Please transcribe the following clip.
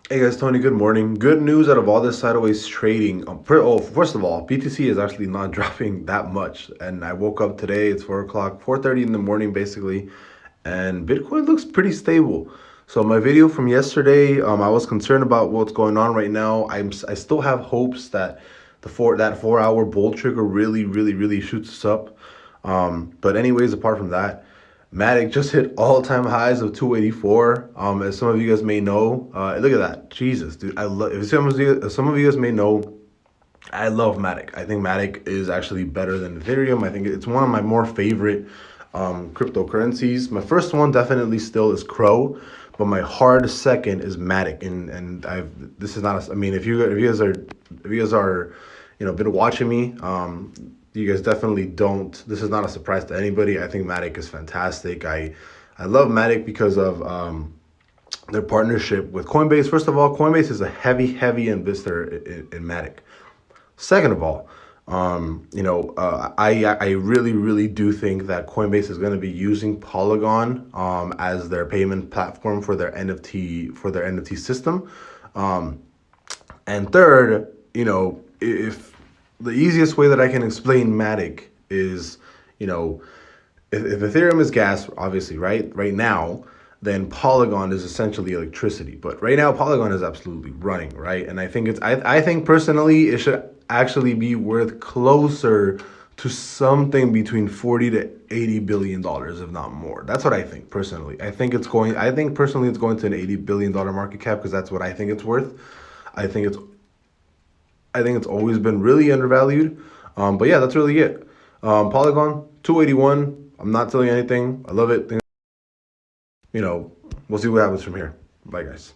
Hey guys, Tony, good morning. Good news out of all this sideways trading. First of all, BTC is actually not dropping that much. And I woke up today, it's 4 o'clock, 4:30 in the morning basically, and Bitcoin looks pretty stable. So my video from yesterday, I was concerned about what's going on right now. I still have hopes that that 4 hour bull trigger really shoots us up. But anyways, apart from that, MATIC just hit all-time highs of 284. As some of you guys may know, look at that, Jesus, dude! I love. If some of you guys may know, I love MATIC. I think MATIC is actually better than Ethereum. I think it's one of my more favorite cryptocurrencies. My first one definitely still is Crow, but my hard second is MATIC. And I've this is not. I mean, if you guys are, been watching me, you guys definitely don't. This is not a surprise to anybody. I think MATIC is fantastic. I love MATIC because of their partnership with Coinbase. First of all, Coinbase is a heavy investor in MATIC. Second of all, I really do think that Coinbase is going to be using Polygon as their payment platform for their NFT system. And third, if the easiest way that I can explain MATIC is, you know, if Ethereum is gas, obviously, right now, then Polygon is essentially electricity. But right now, Polygon is absolutely running, right? And I think personally, it should actually be worth closer to something between 40 to 80 billion dollars, if not more. That's what I think personally. I think personally it's going to an 80 billion dollar market cap because that's what I think it's worth. I think it's I think it's always been really undervalued. But yeah, that's really it. Polygon 281. I'm not telling you anything. I love it. We'll see what happens from here. Bye, guys.